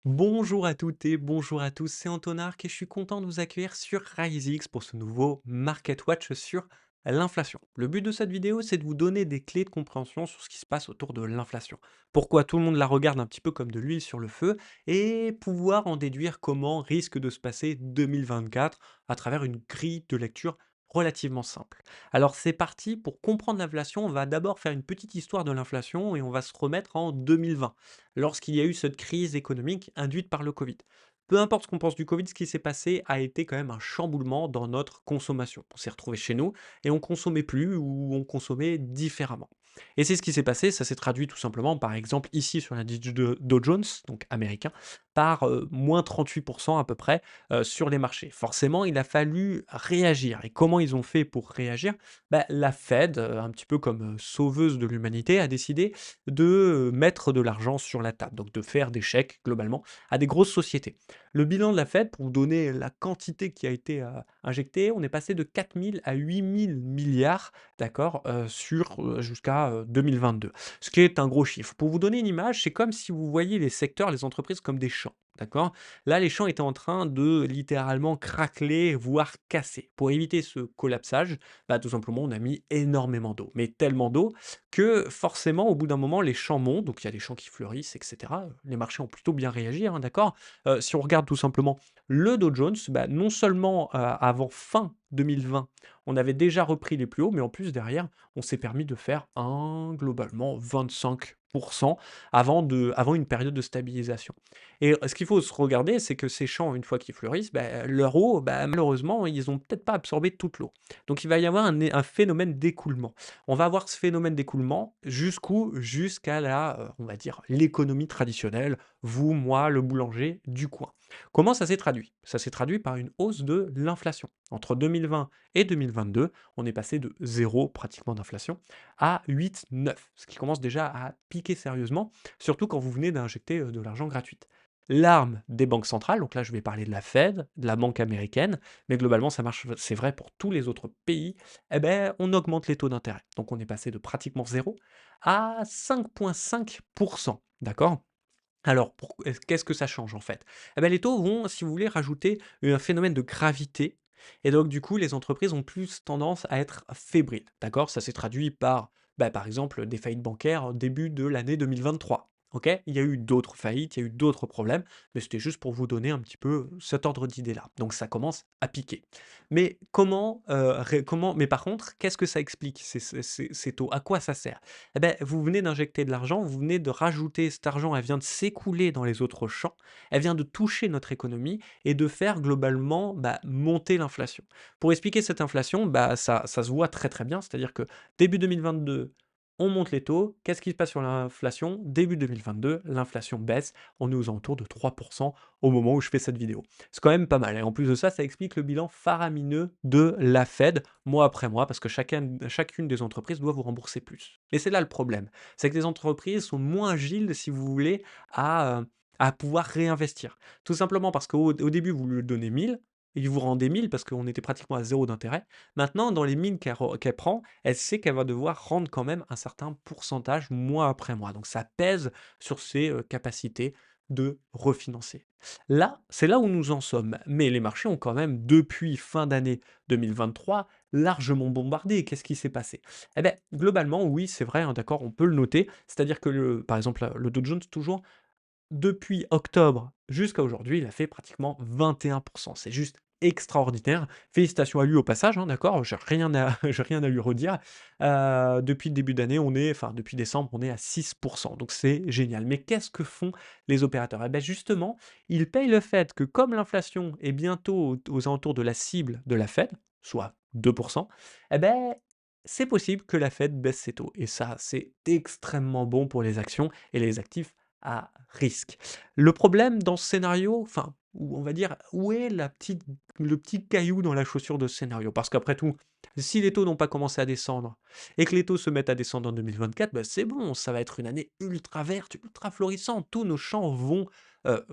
Bonjour à toutes et bonjour à tous, c'est Antonark et je suis content de vous accueillir sur RiseX pour ce nouveau Market Watch sur l'inflation. Le but de cette vidéo, c'est de vous donner des clés de compréhension sur ce qui se passe autour de l'inflation. Pourquoi tout le monde la regarde un petit peu comme de l'huile sur le feu et pouvoir en déduire comment risque de se passer 2024 à travers une grille de lecture relativement simple. Alors c'est parti, pour comprendre l'inflation, on va d'abord faire une petite histoire de l'inflation et on va se remettre en 2020 lorsqu'il y a eu cette crise économique induite par le Covid. Peu importe ce qu'on pense du Covid, ce qui s'est passé a été quand même un chamboulement dans notre consommation. On s'est retrouvé chez nous et on consommait plus ou on consommait différemment. Et c'est ce qui s'est passé, ça s'est traduit tout simplement par exemple ici sur l'indice de Dow Jones, donc américain, par moins 38% à peu près sur les marchés. Forcément, il a fallu réagir. Et comment ils ont fait pour réagir? La Fed, un petit peu comme sauveuse de l'humanité, a décidé de mettre de l'argent sur la table, donc de faire des chèques globalement à des grosses sociétés. Le bilan de la Fed, pour vous donner la quantité qui a été injectée, on est passé de 4 000 à 8 000 milliards, d'accord, jusqu'à 2022, ce qui est un gros chiffre. Pour vous donner une image, c'est comme si vous voyez les secteurs, les entreprises comme des champs. D'accord. Là, les champs étaient en train de littéralement craqueler, voire casser. Pour éviter ce collapsage, tout simplement, on a mis énormément d'eau. Mais tellement d'eau que forcément, au bout d'un moment, les champs montent, donc il y a des champs qui fleurissent, et cetera. Les marchés ont plutôt bien réagi, hein, d'accord? Si on regarde tout simplement le Dow Jones, non seulement, avant fin 2020, on avait déjà repris les plus hauts, mais en plus derrière, on s'est permis de faire un globalement 25 avant une période de stabilisation. Et ce qu'il faut se regarder, c'est que ces champs, une fois qu'ils fleurissent, leur eau, malheureusement, ils ont peut-être pas absorbé toute l'eau. Donc il va y avoir un phénomène d'écoulement. On va avoir ce phénomène d'écoulement jusqu'où? Jusqu'à la, on va dire, l'économie traditionnelle, vous, moi, le boulanger du coin. Comment ça s'est traduit? Ça s'est traduit par une hausse de l'inflation. Entre 2020 et 2022, on est passé de zéro pratiquement d'inflation à 8, 9, ce qui commence déjà à piquer sérieusement, surtout quand vous venez d'injecter, de l'argent gratuite. L'arme des banques centrales, donc là je vais parler de la Fed, de la banque américaine, mais globalement ça marche, c'est vrai pour tous les autres pays, on augmente les taux d'intérêt. Donc on est passé de pratiquement zéro à 5,5%. D'accord? Alors, qu'est-ce que ça change en fait? Les taux vont, si vous voulez, rajouter un phénomène de gravité. Et donc, du coup, les entreprises ont plus tendance à être fébriles. D'accord? Ça s'est traduit par, par exemple, des faillites bancaires au début de l'année 2023. Ok? Il y a eu d'autres faillites, il y a eu d'autres problèmes, mais c'était juste pour vous donner un petit peu cet ordre d'idée-là. Donc, ça commence à piquer. Mais mais par contre, qu'est-ce que ça explique, ces taux? À quoi ça sert? Vous venez d'injecter de l'argent, vous venez de rajouter cet argent, elle vient de s'écouler dans les autres champs, elle vient de toucher notre économie et de faire globalement, monter l'inflation. Pour expliquer cette inflation, ça se voit très, très bien, c'est-à-dire que début 2022, on monte les taux. Qu'est-ce qui se passe sur l'inflation? Début 2022, l'inflation baisse, on est aux alentours de 3 au moment où je fais cette vidéo. C'est quand même pas mal et en plus de ça, ça explique le bilan faramineux de la Fed mois après mois, parce que chacune des entreprises doit vous rembourser plus. Et c'est là le problème, c'est que les entreprises sont moins agiles, si vous voulez, à pouvoir réinvestir. Tout simplement parce qu'au début, vous lui donnez 1000, il vous rendez 1000 parce qu'on était pratiquement à zéro d'intérêt. Maintenant, dans les 1000 qu'elle prend, elle sait qu'elle va devoir rendre quand même un certain pourcentage mois après mois. Donc ça pèse sur ses capacités de refinancer. Là, c'est là où nous en sommes. Mais les marchés ont quand même, depuis fin d'année 2023, largement bombardé. Qu'est-ce qui s'est passé? Globalement, oui, c'est vrai, hein, d'accord, on peut le noter. C'est-à-dire que par exemple, le Dow Jones, toujours, depuis octobre jusqu'à aujourd'hui, il a fait pratiquement 21%. C'est juste extraordinaire. Félicitations à lui au passage, hein, d'accord? J'ai rien à j'ai rien à lui redire. Depuis le début d'année, depuis décembre, on est à 6%, donc c'est génial. Mais qu'est-ce que font les opérateurs? Justement, ils payent le fait que comme l'inflation est bientôt aux alentours de la cible de la Fed, soit 2%, eh beh, c'est possible que la Fed baisse ses taux et ça, c'est extrêmement bon pour les actions et les actifs à risque. Le problème dans ce scénario, enfin, où on va dire, où est le petit caillou dans la chaussure de ce scénario? Parce qu'après tout, si les taux n'ont pas commencé à descendre et que les taux se mettent à descendre en 2024, c'est bon, ça va être une année ultra verte, ultra florissante. Tous nos champs vont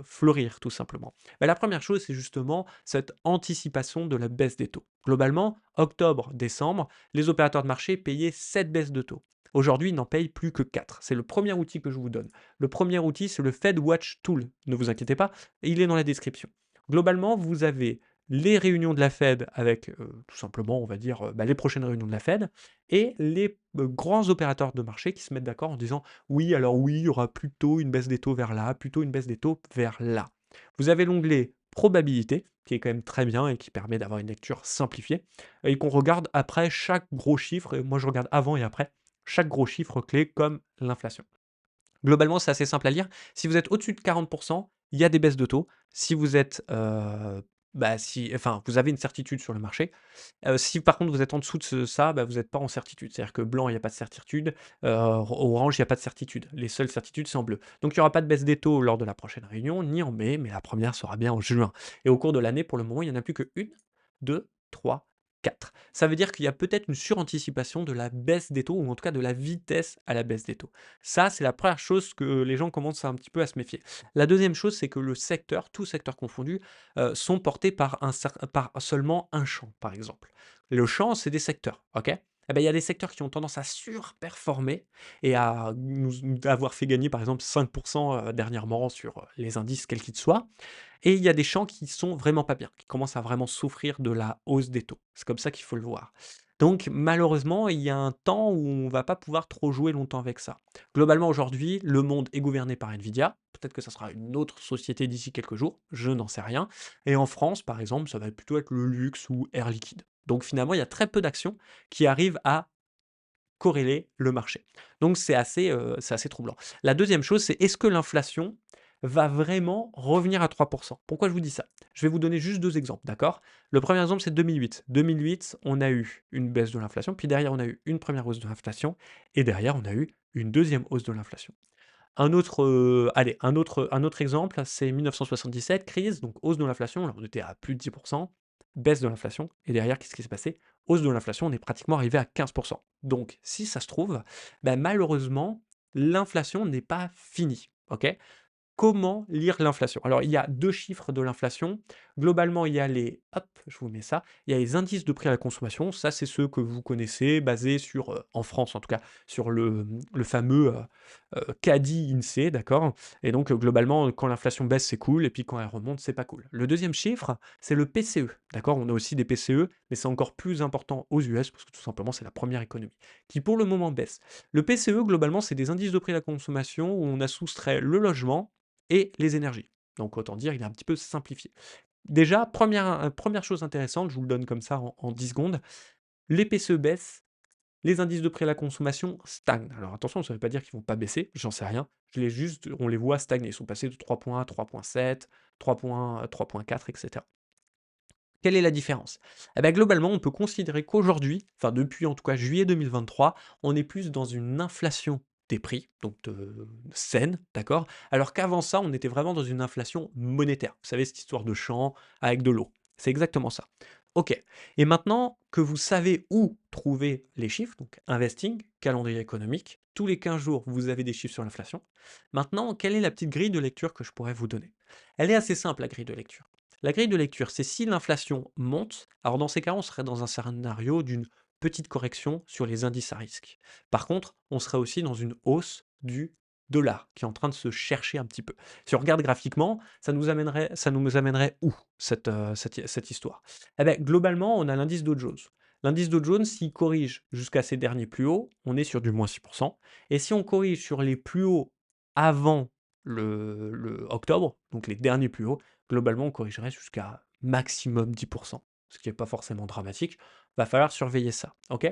fleurir, tout simplement. La première chose, c'est justement cette anticipation de la baisse des taux. Globalement, octobre, décembre, les opérateurs de marché payaient cette baisse de taux. aujourd'hui, ils n'en payent plus que 4. C'est le premier outil que je vous donne. Le premier outil, c'est le Fed Watch Tool. Ne vous inquiétez pas, il est dans la description. Globalement, vous avez les réunions de la Fed avec, tout simplement, on va dire, bah, les prochaines réunions de la Fed et les, grands opérateurs de marché qui se mettent d'accord en disant: «Oui, alors oui, il y aura plutôt une baisse des taux vers là, plutôt une baisse des taux vers là». Vous avez l'onglet probabilité, qui est quand même très bien et qui permet d'avoir une lecture simplifiée et qu'on regarde après chaque gros chiffre et moi je regarde avant et après, chaque gros chiffre clé comme l'inflation. Globalement, c'est assez simple à lire. Si vous êtes au-dessus de 40, il y a des baisses de taux. Si vous êtes, bah, si enfin, vous avez une certitude sur le marché. Si par contre vous êtes en dessous de ça, bah, vous êtes pas en certitude. C'est-à-dire que blanc, il y a pas de certitude, orange, il y a pas de certitude. Les seules certitudes, c'est en bleu. Donc il y aura pas de baisse des taux lors de la prochaine réunion, ni en mai, mais la première sera bien en juin. Et au cours de l'année, pour le moment, il y en a plus qu'1, 2, 3, 4. Ça veut dire qu'il y a peut-être une suranticipation de la baisse des taux ou en tout cas de la vitesse à la baisse des taux. Ça, c'est la première chose que les gens commencent un petit peu à se méfier. La deuxième chose, c'est que le secteur, tout secteur confondu, sont portés par par seulement un champ, par exemple. Le champ, c'est des secteurs, OK? Eh ben, il y a des secteurs qui ont tendance à surperformer et à nous avoir fait gagner, par exemple, 5 dernièrement sur, les indices quels qu'ils soient. Et il y a des champs qui sont vraiment pas bien, qui commencent à vraiment souffrir de la hausse des taux. C'est comme ça qu'il faut le voir. Donc malheureusement, il y a un temps où on va pas pouvoir trop jouer longtemps avec ça. Globalement, aujourd'hui, le monde est gouverné par Nvidia. Peut-être que ça sera une autre société d'ici quelques jours, je n'en sais rien. Et en France, par exemple, ça va plutôt être le luxe ou Air Liquide. Donc finalement, il y a très peu d'actions qui arrivent à corréler le marché. Donc c'est assez troublant. La deuxième chose, c'est est-ce que l'inflation va vraiment revenir à 3? Pourquoi je vous dis ça? Je vais vous donner juste 2 exemples, d'accord? Le premier exemple, c'est 2008. 2008, on a eu une baisse de l'inflation, puis derrière, on a eu une première hausse de l'inflation et derrière, on a eu une deuxième hausse de l'inflation. Un autre exemple, c'est 1977, crise, donc hausse de l'inflation, là on était à plus de 10, baisse de l'inflation et derrière qu'est-ce qui s'est passé? Hausse de l'inflation, on est pratiquement arrivé à 15. Donc si ça se trouve, bah, malheureusement, l'inflation n'est pas finie, OK? Comment lire l'inflation? Alors, il y a 2 chiffres de l'inflation. Globalement, il y a les hop, je vous mets ça, il y a les indices de prix à la consommation. Ça, c'est ceux que vous connaissez, basés sur, en France en tout cas, sur le fameux, caddie INSEE, d'accord? Et donc, globalement, quand l'inflation baisse, c'est cool et puis quand elle remonte, c'est pas cool. Le deuxième chiffre, c'est le PCE, d'accord? On a aussi des PCE, mais c'est encore plus important aux US parce que tout simplement, c'est la première économie qui, pour le moment, baisse. Le PCE, globalement, c'est des indices de prix à la consommation où on a soustrait le logement et les énergies. Donc autant dire, il est un petit peu simplifié. Déjà, première chose intéressante, je vous le donne comme ça en 10 secondes, les PCE baissent, les indices de prix à la consommation stagnent. Alors attention, ça ne veut pas dire qu'ils vont pas baisser, j'en sais rien. On les voit stagner. Ils sont passés de 3,1 à 3,7, 3,1, 3,4, etc. Quelle est la différence? Eh bah, globalement, on peut considérer qu'aujourd'hui, enfin depuis en tout cas juillet 2023, on est plus dans une inflation des prix, donc saine, d'accord? Alors qu'avant ça, on était vraiment dans une inflation monétaire. Vous savez, cette histoire de champ avec de l'eau. C'est exactement ça. OK. Et maintenant que vous savez où trouver les chiffres, donc investing, calendrier économique, tous les 15 jours, vous avez des chiffres sur l'inflation. Maintenant, quelle est la petite grille de lecture que je pourrais vous donner? Elle est assez simple, la grille de lecture. La grille de lecture, c'est si l'inflation monte, alors dans ces cas, on serait dans un scénario d'une petite correction sur les indices à risque. Par contre, on serait aussi dans une hausse du dollar qui est en train de se chercher un petit peu. Si on regarde graphiquement, ça nous amènerait où cette histoire? Eh ben, globalement, on a l'indice Dow Jones. L'indice Dow Jones, s'il corrige jusqu'à ses derniers plus hauts, on est sur du moins 6%. Et si on corrige sur les plus hauts avant le octobre, donc les derniers plus hauts, globalement, on corrigerait jusqu'à maximum 10, ce qui est pas forcément dramatique. Va falloir surveiller ça, OK?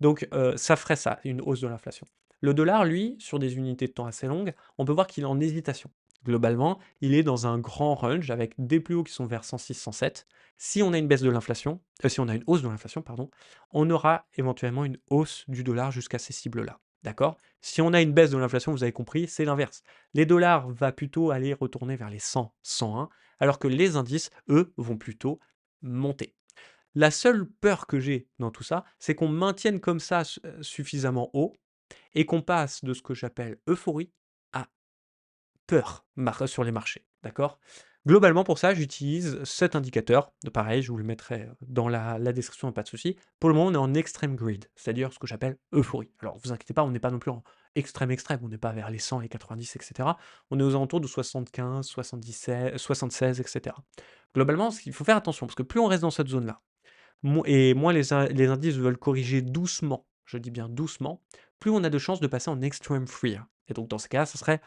Donc ça ferait ça, une hausse de l'inflation. Le dollar, lui, sur des unités de temps assez longues, on peut voir qu'il est en hésitation. Globalement, il est dans un grand range avec des plus hauts qui sont vers 106, 107. Si on a une baisse de l'inflation, si on a une hausse de l'inflation, pardon, on aura éventuellement une hausse du dollar jusqu'à ces cibles-là, d'accord? Si on a une baisse de l'inflation, vous avez compris, c'est l'inverse. Les dollars va plutôt aller retourner vers les 100, 101, alors que les indices, eux, vont plutôt monter. La seule peur que j'ai dans tout ça, c'est qu'on maintienne comme ça suffisamment haut et qu'on passe de ce que j'appelle euphorie à peur sur les marchés, d'accord? Globalement pour ça, j'utilise cet indicateur, de pareil, je vous le mettrai, dans la description, pas de souci. Pour le moment, on est en extreme greed, c'est-à-dire ce que j'appelle euphorie. Alors vous inquiétez pas, on n'est pas non plus en extrême, extrême, on n'est pas vers les 100, les 90 et cetera. On est aux alentours de 75, 77, 76 et cetera. Globalement, ce qu'il faut faire attention, parce que plus on reste dans cette zone-là, moins les indices veulent corriger doucement, je dis bien doucement, plus on a de chances de passer en extreme fear. Et donc dans ce cas, ça serait,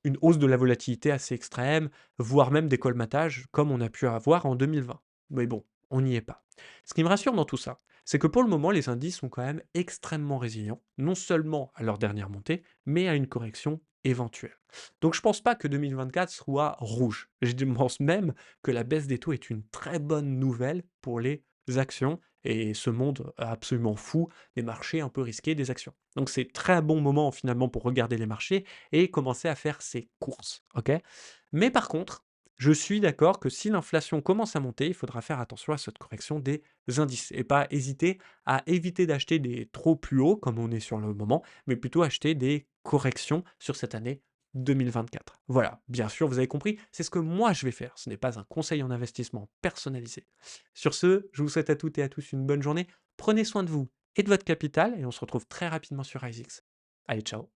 une hausse de la volatilité assez extrême, voire même des colmatages comme on a pu avoir en 2020. Mais bon, on n'y est pas. Ce qui me rassure dans tout ça, c'est que pour le moment, les indices sont quand même extrêmement résilients, non seulement à leur dernière montée, mais à une correction éventuelle. Donc je pense pas que 2024 soit rouge. Je pense même que la baisse des taux est une très bonne nouvelle pour les actions et ce monde absolument fou des marchés un peu risqués des actions. Donc c'est très bon moment finalement pour regarder les marchés et commencer à faire ses courses, OK? Mais par contre, je suis d'accord que si l'inflation commence à monter, il faudra faire attention à cette correction des indices et pas hésiter à éviter d'acheter des trop plus hauts comme on est sur le moment, mais plutôt acheter des corrections sur cette année 2024. Voilà, bien sûr, vous avez compris, c'est ce que moi je vais faire. Ce n'est pas un conseil en investissement personnalisé. Sur ce, je vous souhaite à toutes et à tous une bonne journée. Prenez soin de vous et de votre capital et on se retrouve très rapidement sur ISIX. Allez, ciao.